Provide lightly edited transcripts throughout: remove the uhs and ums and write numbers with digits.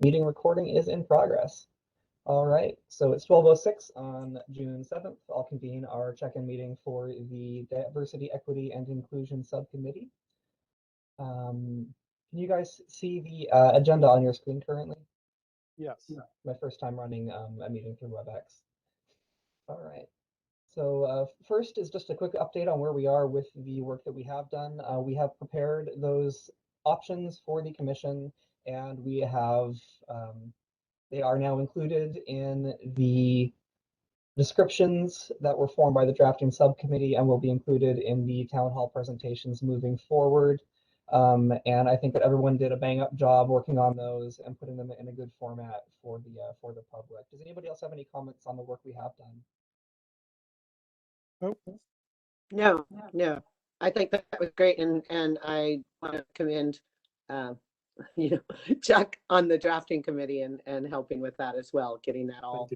Meeting recording is in progress. All right, so it's 12:06 on June 7th. I'll convene our check-in meeting for the Diversity, Equity, and Inclusion Subcommittee. Can you guys see the agenda on your screen currently? Yes. My first time running a meeting through WebEx. All right. So first is just a quick update on where we are with the work that we have done. We have prepared those options for the commission, and we have they are now included in the descriptions that were formed by the drafting subcommittee and will be included in the town hall presentations moving forward. And I think that everyone did a bang up job working on those and putting them in a good format for the public. Does anybody else have any comments on the work we have done? No. I think that was great, and I want to commend Chuck on the drafting committee and helping with that as well, getting that all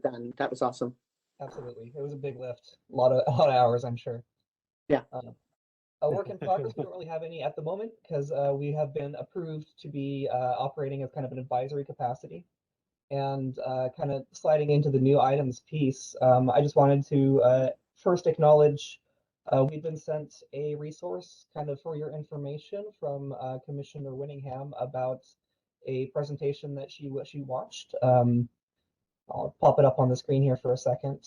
done. That was awesome. Absolutely, it was a big lift, a lot of hours, I'm sure. Yeah. A work in progress. We don't really have any at the moment because we have been approved to be operating as kind of an advisory capacity. And kind of sliding into the new items piece, I just wanted to first acknowledge we've been sent a resource kind of for your information from Commissioner Winningham about a presentation that she watched. I'll pop it up on the screen here for a second.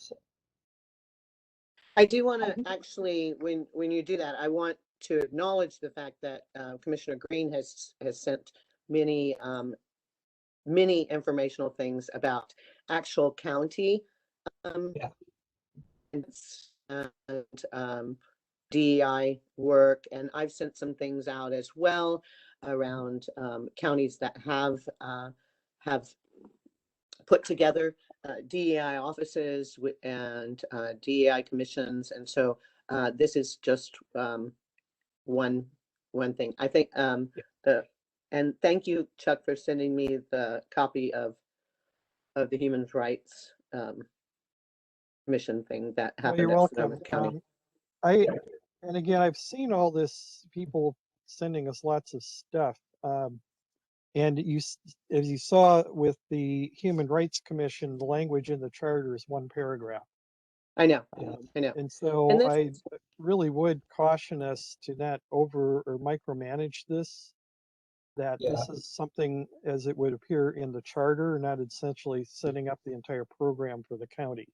I do want to actually, when you do that, I want to acknowledge the fact that Commissioner Green has sent many informational things about actual county and DEI work, and I've sent some things out as well around counties that have put together DEI offices and DEI commissions, and so this is just one thing. I think and thank you, Chuck, for sending me the copy of the Human Rights Commission thing that happened You're at welcome. Sonoma County. And again, I've seen all this, people sending us lots of stuff. And as you saw with the Human Rights Commission, the language in the charter is one paragraph. I know. And so I really would caution us to not over or micromanage this, that this is something as it would appear in the charter, not essentially setting up the entire program for the county.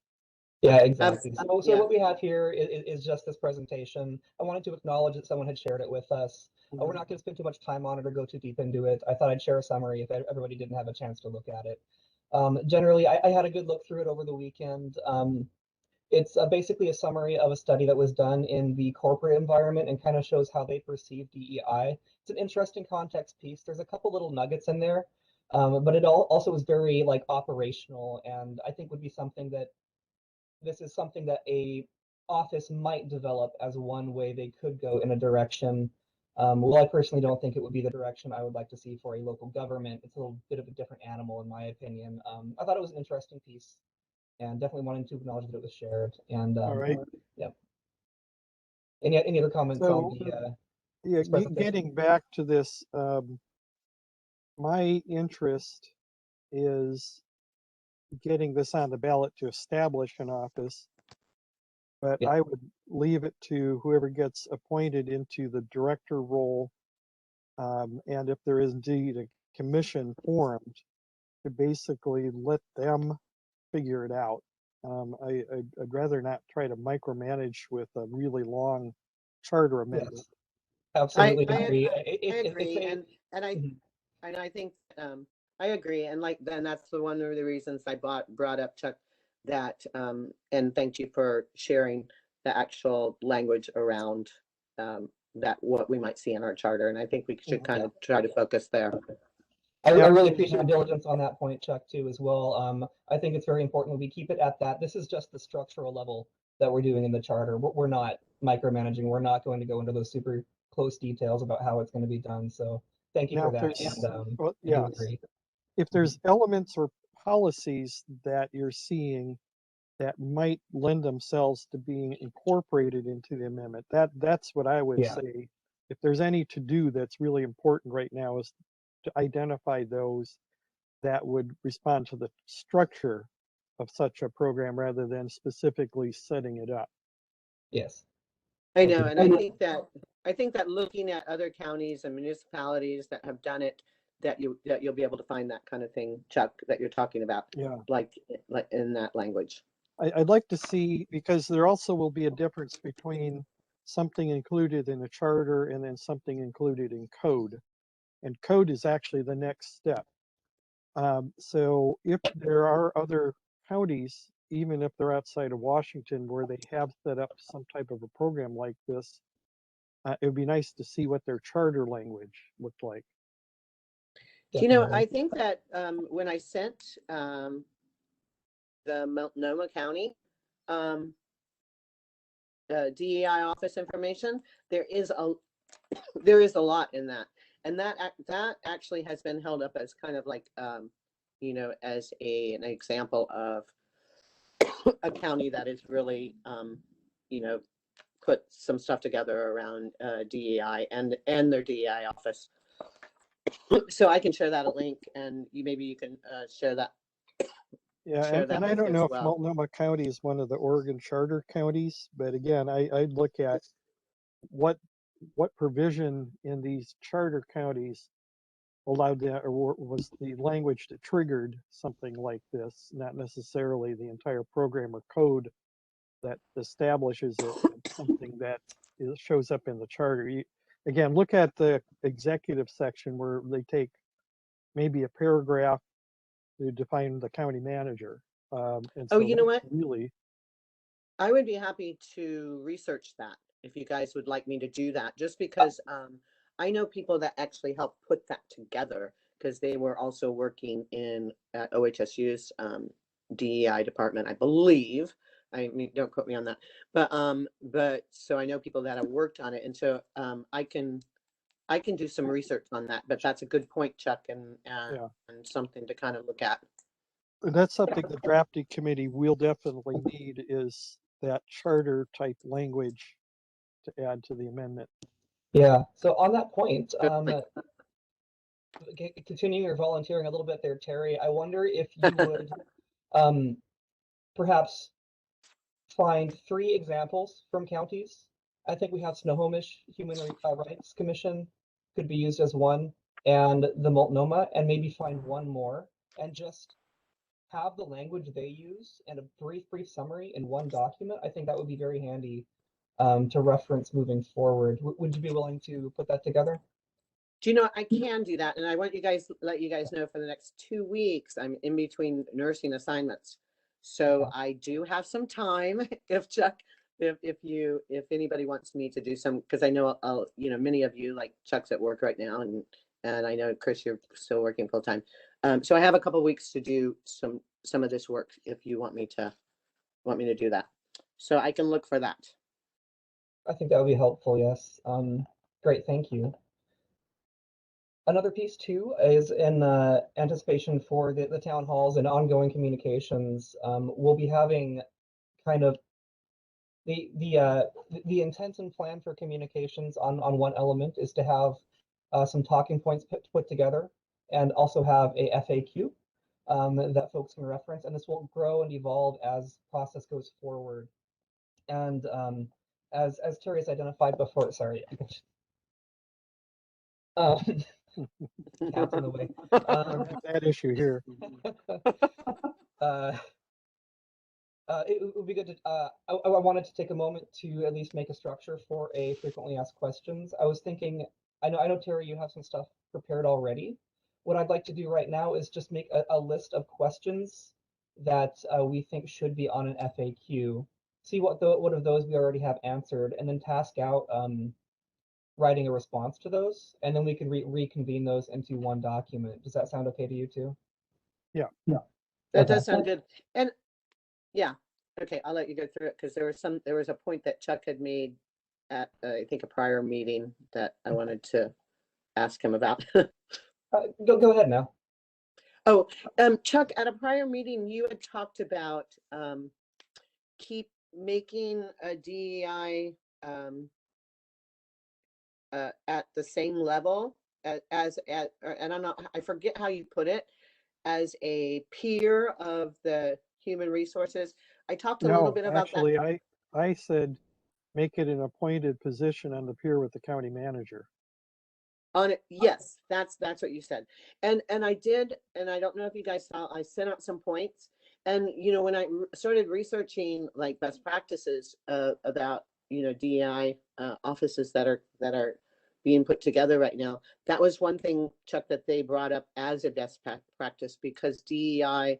Yeah, exactly. So what we have here is just this presentation. I wanted to acknowledge that someone had shared it with us. We're not going to spend too much time on it or go too deep into it. I thought I'd share a summary if everybody didn't have a chance to look at it. Generally, I had a good look through it over the weekend. It's basically a summary of a study that was done in the corporate environment and kind of shows how they perceive DEI. It's an interesting context piece. There's a couple little nuggets in there, but it also is very like operational, and I think would be something that this is something that a office might develop as one way they could go in a direction. Well, I personally don't think it would be the direction I would like to see for a local government. It's a little bit of a different animal, in my opinion. I thought it was an interesting piece, and definitely wanted to acknowledge that it was shared. And all right. Yep. Any other comments on the getting back to this, my interest is getting this on the ballot to establish an office, but I would leave it to whoever gets appointed into the director role, and if there is indeed a commission formed, to basically let them figure it out. I'd rather not try to micromanage with a really long charter amendment. Yes. Absolutely agree. I agree, and I think I agree, and then that's one of the reasons I brought up, Chuck, that and thank you for sharing the actual language around that what we might see in our charter, and I think we should kind of try to focus there. I really appreciate your diligence on that point, Chuck, too, as well. I think it's very important that we keep it at that. This is just the structural level that we're doing in the charter. We're not micromanaging. We're not going to go into those super close details about how it's going to be done. So thank you for that. And, I agree. If there's elements or policies that you're seeing that might lend themselves to being incorporated into the amendment, that's what I would say. If there's any to do that's really important right now is to identify those that would respond to the structure of such a program rather than specifically setting it up. Yes. I know, and I think that looking at other counties and municipalities that have done it, that you'll be able to find that kind of thing, Chuck, that you're talking about. Yeah. Like in that language. I'd like to see, because there also will be a difference between something included in a charter and then something included in code. And code is actually the next step. So if there are other counties, even if they're outside of Washington, where they have set up some type of a program like this, it would be nice to see what their charter language looked like. Do you know, Definitely. I think that when I sent the Multnomah County DEI office information, there is a lot in that, and that actually has been held up as kind of like you know, as an example of a county that is really you know, put some stuff together around DEI and their DEI office. So I can share that a link, and maybe you can share that. Yeah, Share that and I link don't as know if well. Multnomah County is one of the Oregon charter counties, but again, I'd look at what provision in these charter counties allowed that, or was the language that triggered something like this, not necessarily the entire program or code that establishes it, but something that shows up in the charter. Again, look at the executive section where they take maybe a paragraph to define the county manager. And Oh, so you know that's what? really, I would be happy to research that if you guys would like me to do that, just because I know people that actually helped put that together, because they were also working in OHSU's DEI department, I believe. I mean, don't quote me on that, but so I know people that have worked on it, and so I can do some research on that. But that's a good point, Chuck, and yeah. and something to kind of look at. And that's something the drafting committee will definitely need, is that charter type language to add to the amendment. Yeah. So on that point, Good point. continuing your volunteering a little bit there, Terry, I wonder if you would um, perhaps find 3 examples from counties. I think we have Snohomish Human Rights Commission could be used as one, and the Multnomah, and maybe find one more, and just have the language they use and a brief summary in one document. I think that would be very handy to reference moving forward. Would you be willing to put that together? Do you know, I can do that, and I want let you guys know, for the next 2 weeks I'm in between nursing assignments, so Okay. I do have some time. If Chuck, if anybody wants me to do some, because I know you know, many of you, like Chuck's at work right now, and I know Chris, you're still working full time, so I have a couple weeks to do some of this work if you want me to do that, so I can look for that. I think that would be helpful. Yes. Great. Thank you. Another piece too is in anticipation for the town halls and ongoing communications. We'll be having kind of the intent and plan for communications on one element is to have some talking points put together, and also have a FAQ that folks can reference, and this will grow and evolve as process goes forward. And as Terry has identified before, sorry, cat's in the way. That issue here. It would be good to, I wanted to take a moment to at least make a structure for a frequently asked questions. I was thinking, I know Terry, you have some stuff prepared already. What I'd like to do right now is just make a list of questions that we think should be on an FAQ. See what of those we already have answered, and then task out writing a response to those, and then we can reconvene those into one document. Does that sound okay to you too? Yeah. That Okay. does sound good. And yeah, okay, I'll let you go through it, because there was a point that Chuck had made at I think a prior meeting that I wanted to ask him about. Go ahead now. Oh, Chuck, at a prior meeting, you had talked about keep making a DEI at the same level and I'm not, I forget how you put it, as a peer of the human resources. I talked a little No, bit about actually, that. I said make it an appointed position on the peer with the county manager. On it, yes, that's what you said. And I did, and I don't know if you guys saw, I sent out some points. And when I started researching like best practices about DEI offices that are being put together right now, that was one thing, Chuck, that they brought up as a best practice, because DEI,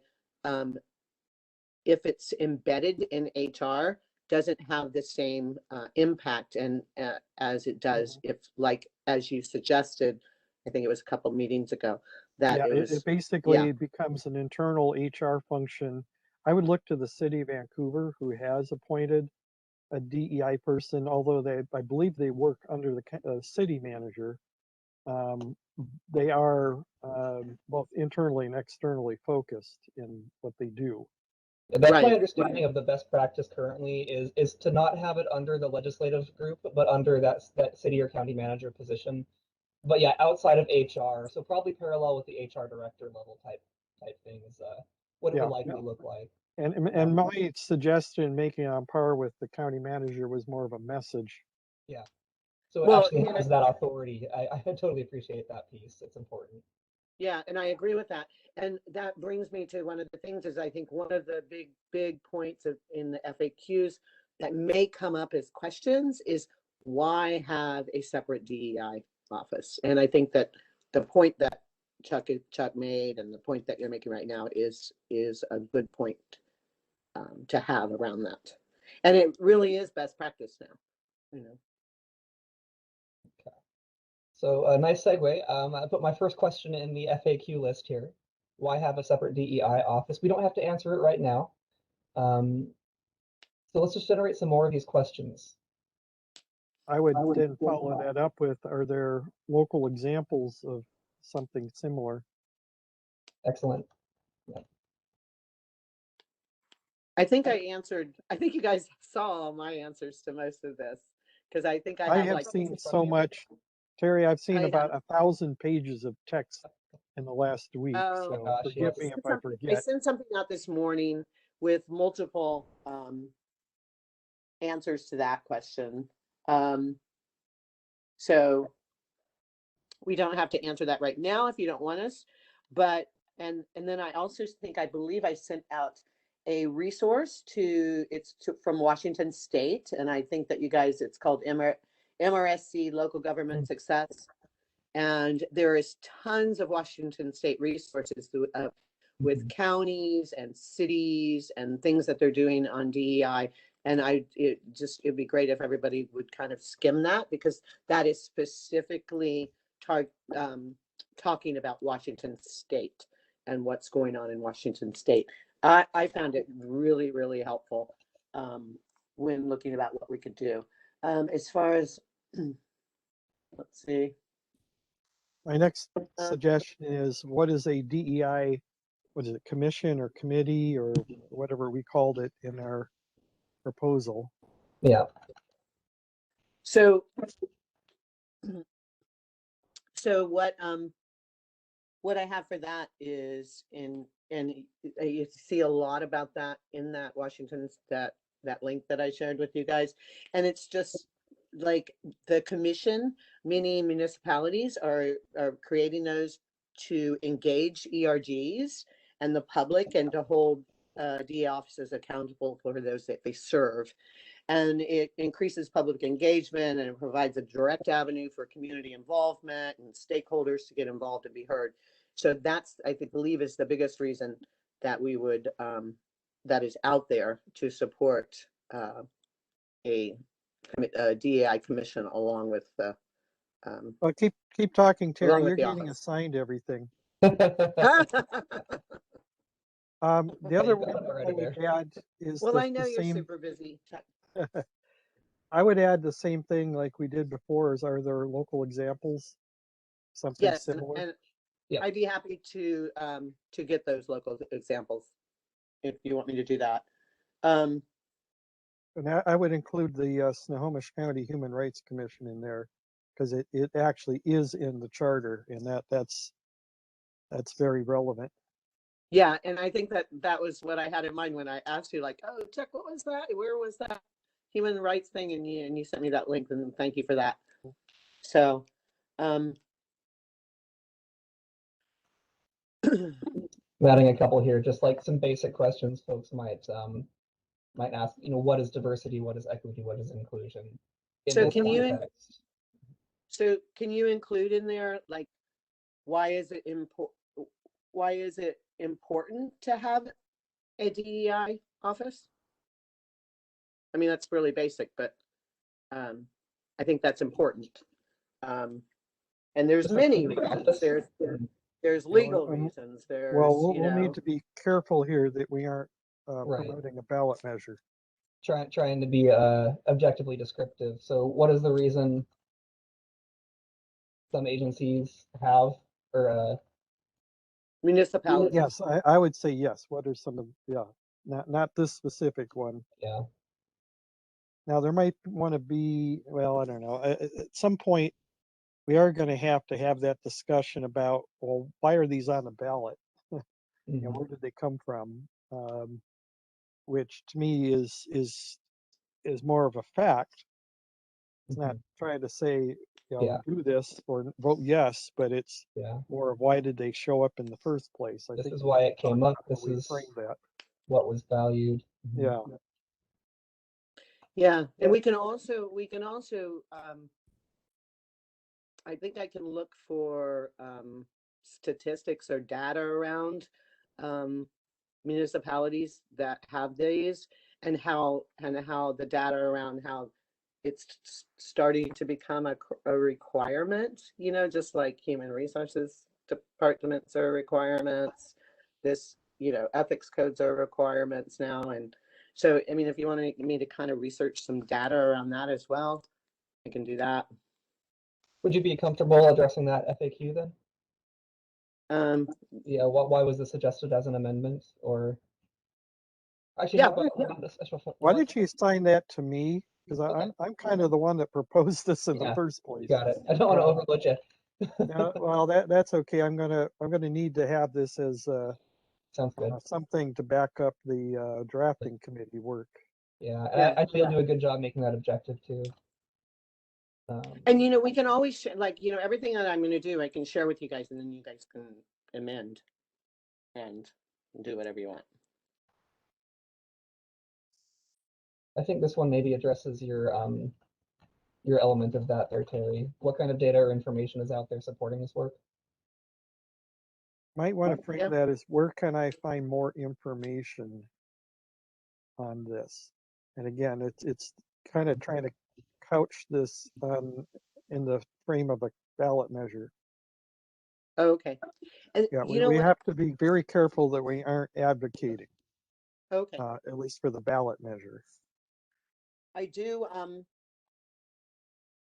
if it's embedded in HR, doesn't have the same impact and as it does if, like, as you suggested, I think it was a couple meetings ago, that Yeah, it was, it basically becomes an internal HR function. I would look to the city of Vancouver, who has appointed a DEI person, although I believe they work under the city manager. They are both internally and externally focused in what they do. That's my Right. understanding of the best practice currently is to not have it under the legislative group, but under that city or county manager position. But yeah, outside of HR, so probably parallel with the HR director level type things. What it Yeah, would likely look like. and my suggestion, making it on par with the county manager, was more of a message. Yeah. So it Well, actually has that authority. I totally appreciate that piece. It's important. yeah, and I agree with that. And that brings me to one of the things is, I think one of the big points in the FAQs that may come up as questions is, why have a separate DEI office? And I think that the point that Chuck made, and the point that you're making right now, is a good point to have around that. And it really is best practice now. Okay. So a nice segue. I put my first question in the FAQ list here. Why have a separate DEI office? We don't have to answer it right now. So let's just generate some more of these questions. I would then follow that up with, are there local examples of something similar? Excellent. Yeah. I think you guys saw all my answers to most of this, because I think I have like seen so much. Terry, I've seen about 1,000 pages of text in the last week, so gosh, forgive me if I I forget. sent something out this morning with multiple answers to that question. So we don't have to answer that right now if you don't want us, but and then I also I believe I sent out a resource from Washington State, and I think that you guys, it's called MRSC Local Government Success, and there is tons of Washington State resources with counties and cities and things that they're doing on DEI. And it'd be great if everybody would kind of skim that, because that is specifically talking about Washington State and what's going on in Washington State. I found it really, really helpful when looking about what we could do. As far as, let's see. My next suggestion is, what is a DEI, what is it, commission or committee or whatever we called it in our proposal? Yeah. So what I have for that is and you see a lot about that in that that link that I shared with you guys, and it's just like the commission, many municipalities are creating those to engage ERGs and the public, and to hold DA officers accountable for those that they serve. And it increases public engagement, and it provides a direct avenue for community involvement and stakeholders to get involved and be heard. So that's, I believe, is the biggest reason that we would that is out there to support a DEI commission, along with the Well, keep talking, Terry. You're getting office. assigned everything. The other one I would add is well, I know you're same. super busy. I would add the same thing like we did before. Are there local examples? Something similar? And I'd be happy to get those local examples if you want me to do that. And I would include the Snohomish County Human Rights Commission in there, because it actually is in the charter, and that's very relevant. Yeah, and I think that was what I had in mind when I asked you, like, oh, Chuck, what was that? Where was that human rights thing? And you sent me that link, and thank you for that. So, I'm adding a couple here, just like some basic questions folks might ask. You know, what is diversity? What is equity? What is inclusion? In so this context. can you include in there, like, why is it important to have a DEI office? I mean, that's really basic, but I think that's important. And there's many reasons. There's legal reasons. There's, well, we'll need to be careful here that we aren't promoting a ballot measure. Trying to be objectively descriptive. So what is the reason some agencies have, or municipalities? Yes, I would say yes. What are some of, not this specific one. Yeah. Now there might want to be, well, I don't know, at some point we are going to have that discussion about, well, why are these on the ballot? You know, where did they come from? Which to me is more of a fact. It's not trying to say, you know, do this or vote yes, but it's more of why did they show up in the first place? I this think is why it came up. This is that. What was valued. Yeah. Yeah, and we can also I think I can look for statistics or data around municipalities that have these, and how the data around how it's starting to become a requirement, you know, just like human resources departments are requirements. This, you know, ethics codes are requirements now. And so, I mean, if you want me to kind of research some data around that as well, I can do that. Would you be comfortable addressing that FAQ then? Yeah. Why was this suggested as an amendment? Or actually, yeah. Why did you assign that to me? Because I'm kind of the one that proposed this in the first place. Got it. I don't want to overlook you. Well, that's okay. I'm gonna need to have this as sounds good. Something to back up the drafting committee work. Yeah, and I think you'll do a good job making that objective too. And you know, we can always like, you know, everything that I'm going to do, I can share with you guys, and then you guys can amend and do whatever you want. I think this one maybe addresses your element of that there, Terry. What kind of data or information is out there supporting this work? Might want to frame that as, where can I find more information on this? And again, it's kind of trying to couch this in the frame of a ballot measure. Okay. And yeah, you know we what? have to be very careful that we aren't advocating. Okay. At least for the ballot measure. I do.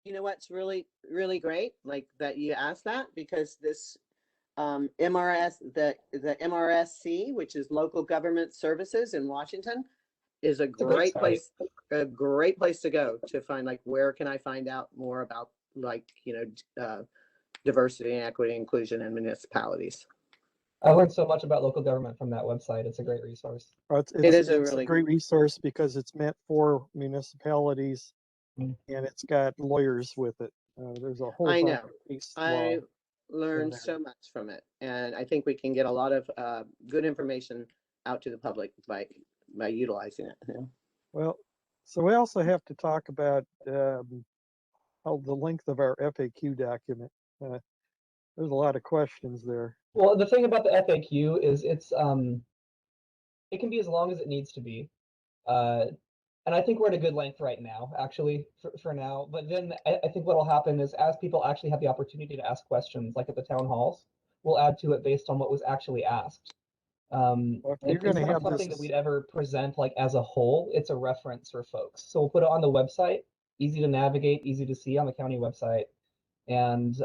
You know what's really, really great, like that you asked that, because this MRS, the MRSC, which is Local Government Services in Washington, is a great place to go to find, like, where can I find out more about, like, you know, diversity and equity, inclusion in municipalities. I learned so much about local government from that website. It's a great resource. It's a really great resource because it's meant for municipalities, and it's got lawyers with it. There's a whole. I know. I learned so much from it, and I think we can get a lot of good information out to the public by utilizing it. Yeah. Well, so we also have to talk about the length of our FAQ document. There's a lot of questions there. Well, the thing about the FAQ is it can be as long as it needs to be. And I think we're at a good length right now, actually, for now. But then I think what will happen is, as people actually have the opportunity to ask questions, like at the town halls, we'll add to it based on what was actually asked. It's not something that we'd ever present like as a whole. It's a reference for folks. So we'll put it on the website, easy to navigate, easy to see on the county website, and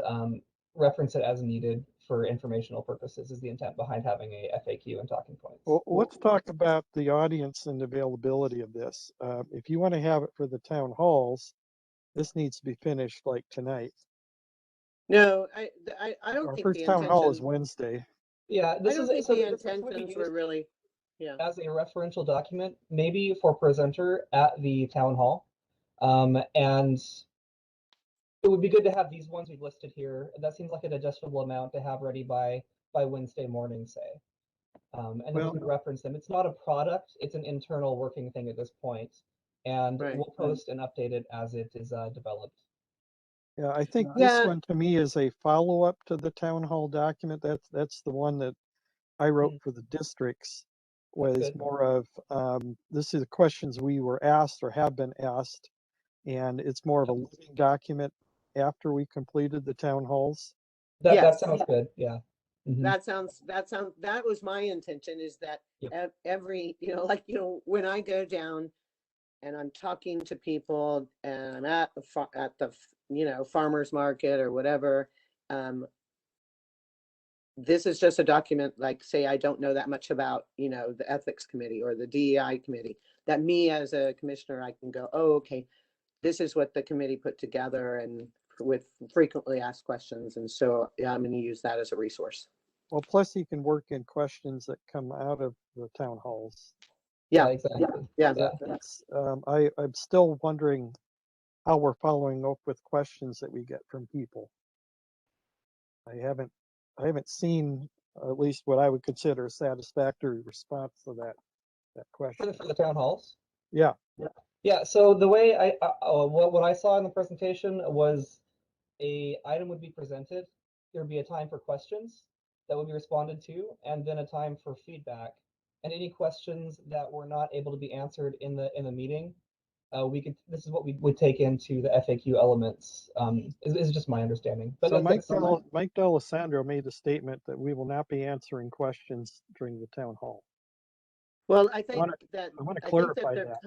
reference it as needed for informational purposes is the intent behind having a FAQ and talking points. Well, let's talk about the audience and availability of this. If you want to have it for the town halls, this needs to be finished like tonight. No, I don't Our think first the town hall is intention. Wednesday. Yeah, I this don't is think so the this would be intentions were used really, yeah. as a referential document, maybe for presenter at the town hall. And it would be good to have these ones we've listed here. That seems like a digestible amount to have ready by Wednesday morning, say. And then we Well, can reference them. It's not a product, it's an internal working thing at this point. And Right. we'll post and update it as it is developed. yeah, I think this Yeah. one to me is a follow-up to the town hall document. That's the one that I wrote for the districts, was good. more of, this is the questions we were asked or have been asked, and it's more of a living document after we completed the town halls. That Yes. sounds good, yeah. Mhm. That was my intention, is that Yep. every, like, when I go down and I'm talking to people and I'm at the farmer's market or whatever, this is just a document, like, say I don't know that much about, the ethics committee or the DEI committee, that me as a commissioner, I can go, oh, okay, this is what the committee put together, and with frequently asked questions. And so, yeah, I'm going to use that as a resource. Well, plus you can work in questions that come out of the town halls. Yeah, exactly. Yeah. That's, I'm still wondering how we're following up with questions that we get from people. I haven't seen at least what I would consider a satisfactory response to that question. For the town halls? Yeah. Yeah, so the way what I saw in the presentation was a item would be presented, there would be a time for questions that would be responded to, and then a time for feedback. And any questions that were not able to be answered in the meeting, this is what we would take into the FAQ elements. Is just my understanding. But So that's Mike D'Alessandro made the statement that we will not be answering questions during the town hall. Well, I think I want to clarify that.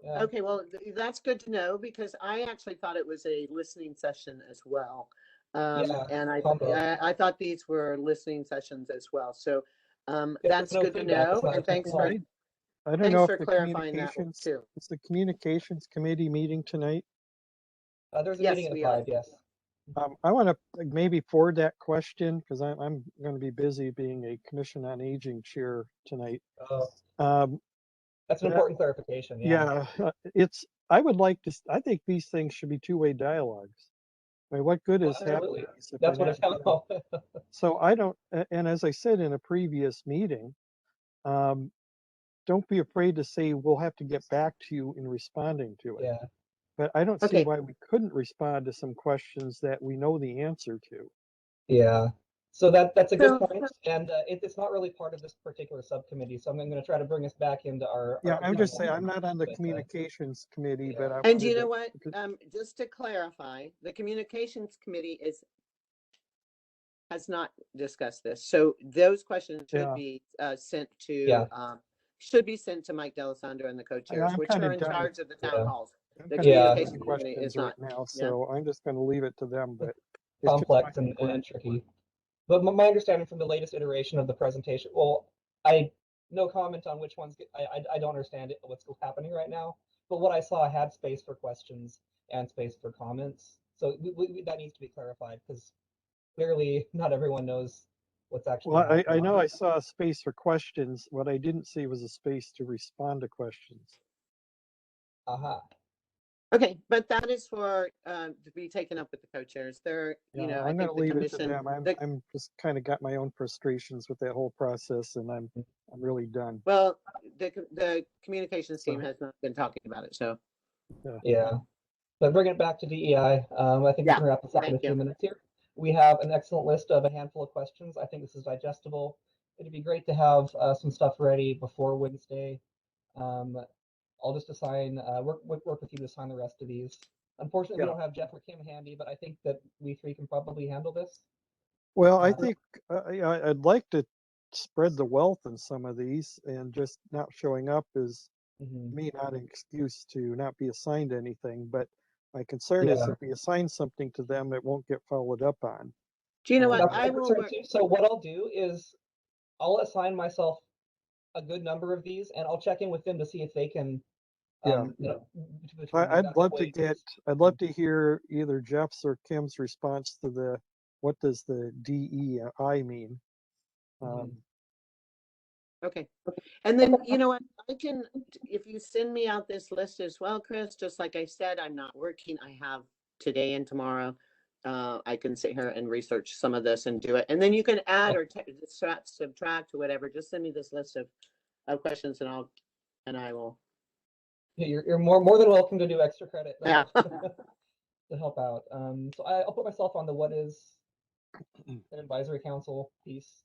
Yeah. Okay, well, that's good to know, because I actually thought it was a listening session as well. And I thought these were listening sessions as well. So that's no good to feedback, know. it's not And thanks technical. for I don't know if for the clarifying that communications too. is the communications committee meeting tonight. There's a Yes, meeting at we are. 5, yes. I want to maybe forward that question, because I'm going to be busy being a Commission on Aging chair tonight. That's an important clarification. Yeah. I would like to. I think these things should be two-way dialogues. I mean, what good is having these if That's we're what not it's about. So I don't. And as I said in a previous meeting, don't be afraid to say we'll have to get back to you in responding to it. Yeah. But I don't see Okay. why we couldn't respond to some questions that we know the answer to. Yeah. So that's a good point, and it's not really part of this particular subcommittee. So I'm going to try to bring us back into our. Yeah, our I'm just saying, panel. I'm not on the communications committee, but I And you wanted know what? to- Just to clarify, the communications committee has not discussed this. So those questions should be sent to Mike D'Alessandro and the co-chairs, I'm which kinda are in done. charge of the town halls. I'm The kind of communications asking committee is questions right not. now, so I'm just going to leave it to them. But it's just Complex my input. and tricky. But my understanding from the latest iteration of the presentation, well, I no comment on which ones. I don't understand what's happening right now. But what I saw had space for questions and space for comments. So that needs to be clarified, because clearly not everyone knows what's actually Well, happening. I know I saw a space for questions. What I didn't see was a space to respond to questions. Aha. Okay, but that is for to be taken up with the co-chairs. They're, Yeah, I I'm going think to the leave it to commission. them. I'm just kind of got my own frustrations with that whole process, and I'm really done. Well, the communications team has not been talking about it, so. Yeah. But bringing it back to DEI, I think we can wrap this up in a few minutes here. We have an excellent list of a handful of questions. I think this is digestible. It'd be great to have some stuff ready before Wednesday. I'll just assign, work with you to assign the rest of these. Unfortunately, we don't have Jeff or Kim handy, but I think that we three can probably handle this. Well, I think I'd like to spread the wealth in some of these, and just not showing up is me not an excuse to not be assigned anything. But my concern is if we assign something to them, it won't get followed up on. Do you know what? I will work. So what I'll do is I'll assign myself a good number of these, and I'll check in with them to see if they can. I'd love to hear either Jeff's or Kim's response to what does the DEI mean? Okay. And then, you know what, I can, if you send me out this list as well, Chris, just like I said, I'm not working. I have today and tomorrow. I can sit here and research some of this and do it. And then you can add or subtract or whatever. Just send me this list of questions and I will. You're more than welcome to do extra credit. Yeah. To help out. So I'll put myself on the what is an advisory council piece.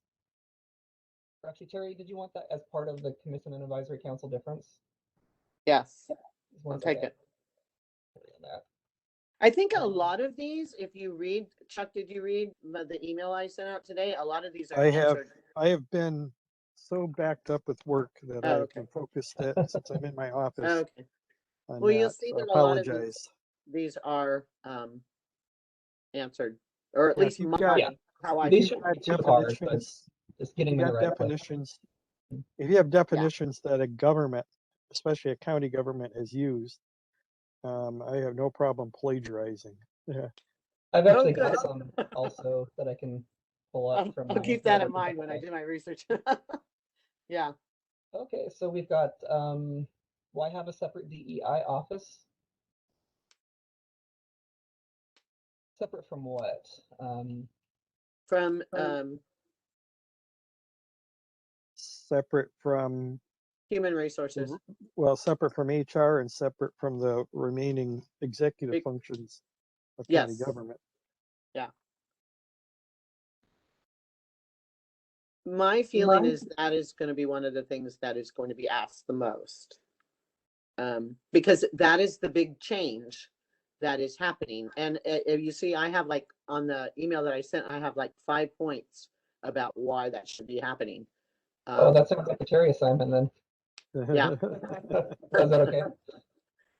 Or actually, Terry, did you want that as part of the commission and advisory council difference? Yes, I'll take it. That. I think a lot of these, if you read, Chuck, did you read the email I sent out today? A lot of these are answered. I have been so backed up with work that Oh, I've been focused since I'm in my office. Okay. Well, you'll see that a lot of these are answered, or at least how I these got definitions. Just getting them right. Definitions. If you have definitions that a government, especially a county government, has used, I have no problem plagiarizing. Yeah. I've actually got some also that I can pull up from. I'll keep that in mind when I do my research. Yeah. Okay, so we've got why have a separate DEI office? Separate from what? From separate from human resources. Well, separate from HR and separate from the remaining executive functions of county government. Yeah. My feeling is that is going to be one of the things that is going to be asked the most. Because that is the big change that is happening. And you see, I have like on the email that I sent, I have like 5 points about why that should be happening. Oh, that sounds like a Terry assignment then. Yeah. Is that okay?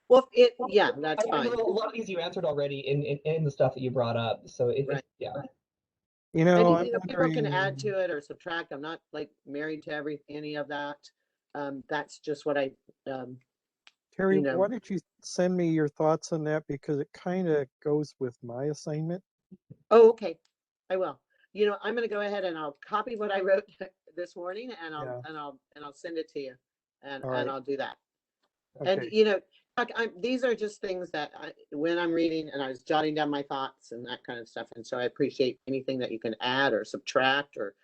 Well, that's fine. A lot of these you answered already in the stuff that you brought up. So yeah. You know, and, people can add to it or subtract. I'm not like married to any of that. That's just what I. Terry, why don't you send me your thoughts on that, because it kind of goes with my assignment. Oh, okay. I will. I'm going to go ahead and I'll copy what I wrote this morning, and I'll send it to you, and I'll do that. Okay. And these are just things that when I'm reading and I was jotting down my thoughts and that kind of stuff, and so I appreciate anything that you can add or subtract or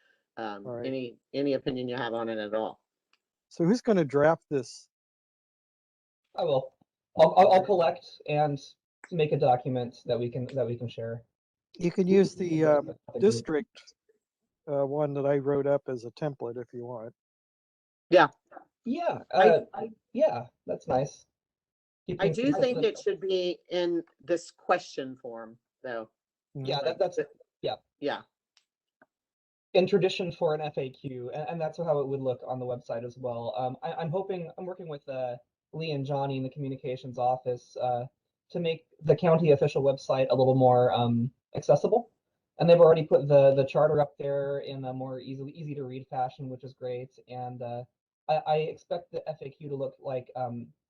any opinion you have on it at all. So who's going to draft this? I will. I'll collect and make a document that we can share. You can use the district one that I wrote up as a template if you want. Yeah. Yeah. Yeah, that's nice. I do think it should be in this question form, though. Yeah, that's it. Yeah. Yeah. In tradition for an FAQ, and that's how it would look on the website as well. I'm working with Lee and Johnny in the communications office to make the county official website a little more accessible. And they've already put the charter up there in a more easy to read fashion, which is great. And I expect the FAQ to look like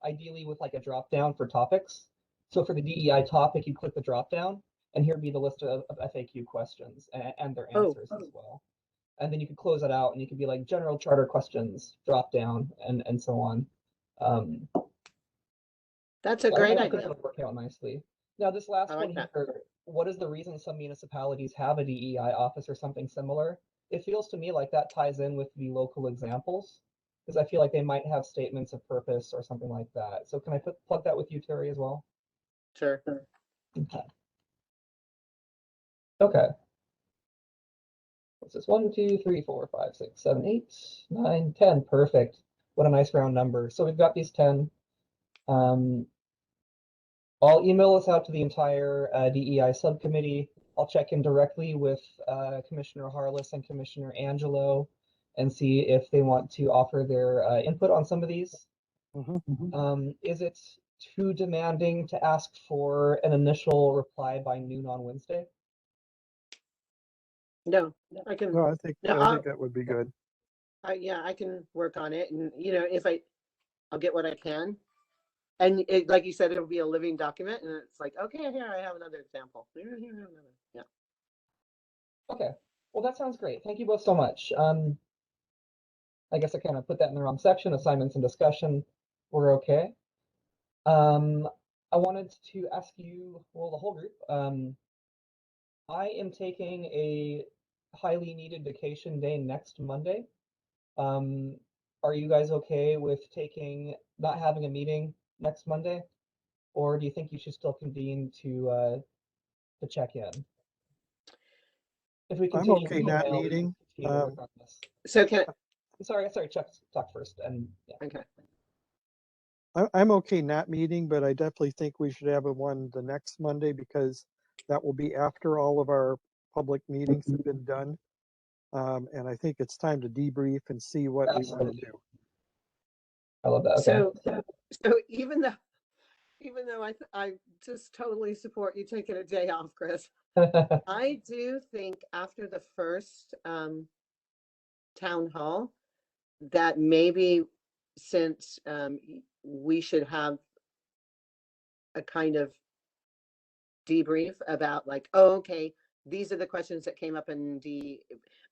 ideally with like a drop down for topics. So for the DEI topic, you click the drop down, and here'd be the list of FAQ questions and their answers as well. And then you could close it out, and you could be like general charter questions, drop down, and so on. That's a great idea. It'll work out nicely. Now, this last one here, what is the reason some municipalities have a DEI office or something similar? It feels to me like that ties in with the local examples, because I feel like they might have statements of purpose or something like that. So can I plug that with you, Terry, as well? Sure. Okay. What's this? 1, 2, 3, 4, 5, 6, 7, 8, 9, 10. Perfect. What a nice round number. So we've got these 10. I'll email this out to the entire DEI subcommittee. I'll check in directly with Commissioner Harless and Commissioner Angelo and see if they want to offer their input on some of these. Is it too demanding to ask for an initial reply by noon on Wednesday? No, I can. No, I think that would be good. Yeah, I can work on it, and if I'll get what I can. And like you said, it'll be a living document, and it's like, okay, here I have another example. Yeah. Okay. Well, that sounds great. Thank you both so much. I guess I kind of put that in the wrong section, assignments and discussion. We're okay. I wanted to ask you, well, the whole group, I am taking a highly needed vacation day next Monday. Are you guys okay with not having a meeting next Monday? Or do you think you should still convene to check in? If we I'm continue okay to not email, we can meeting. continue to work on this. So Sorry, Chuck, talk first, and yeah. okay. I'm okay not meeting, but I definitely think we should have one the next Monday because that will be after all of our public meetings have been done. And I think it's time to debrief and see what we want to Absolutely. do. I love that. Okay. So even though I just totally support you taking a day off, Chris, I do think after the first town hall that maybe since we should have a kind of debrief about like, oh, okay, these are the questions that came up in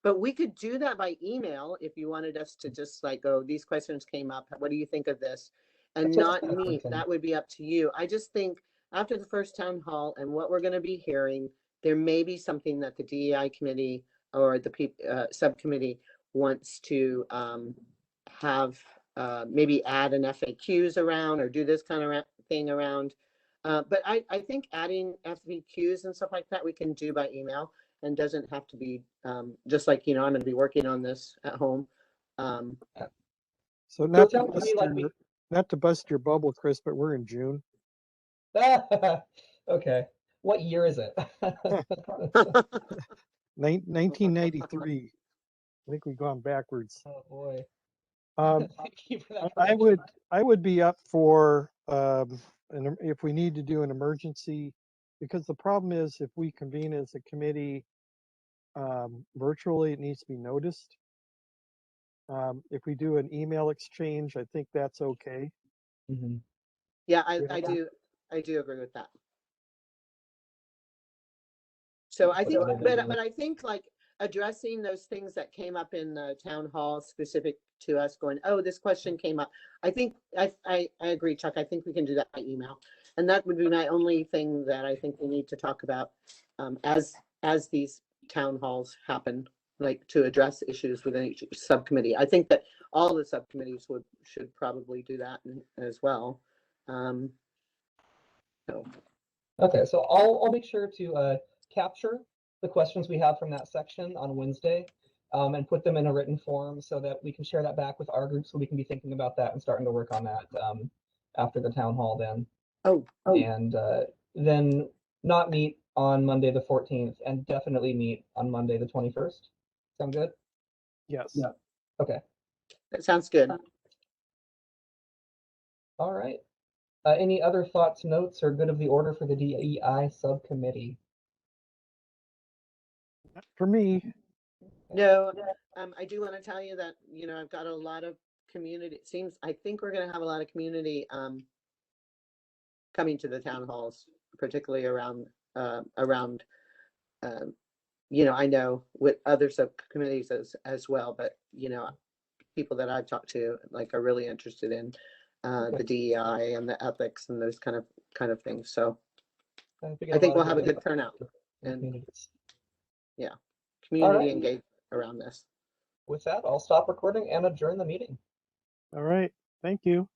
but we could do that by email if you wanted us to just like go, these questions came up, what do you think of this, and That's what not I'm meet. thinking. That would be up to you. I just think after the first town hall and what we're going to be hearing, there may be something that the DEI committee or the subcommittee wants to have maybe add an FAQs around or do this kind of thing around. But I think adding FAQs and stuff like that we can do by email and doesn't have to be just like, I'm going to be working on this at home. So it sounds to me like not to bust your bubble, Chris, but we're in June. Okay. What year is it? 1993. I think we've gone backwards. Oh boy. Thank you for that I would be up for if we need to do an emergency, because the problem is if we convene as a committee virtually, it needs to be noticed. If we do an email exchange, I think that's okay. Mm-hmm. Yeah, I do agree with that. So I think, but I think like addressing those things that came up in the town hall specific to us going, oh, this question came up. I think I agree, Chuck. I think we can do that by email. And that would be my only thing that I think we need to talk about as these town halls happen, like to address issues within each subcommittee. I think that all the subcommittees should probably do that as well. Okay, so I'll make sure to capture the questions we have from that section on Wednesday and put them in a written form so that we can share that back with our group so we can be thinking about that and starting to work on that after the town hall then. And then not meet on Monday the 14th and definitely meet on Monday the 21st. Sound good? Yes. Yeah. Okay. That sounds good. All right. Any other thoughts, notes, or good of the order for the DEI subcommittee? For me. No, I do want to tell you that, I've got a lot of community. I think we're going to have a lot of community coming to the town halls, particularly around, I know with other subcommittees as well, but, people that I've talked to like are really interested in the DEI and the ethics and those kind of things. So I think we'll have a good turnout and community engagement around this. With that, I'll stop recording and adjourn the meeting. All right. Thank you.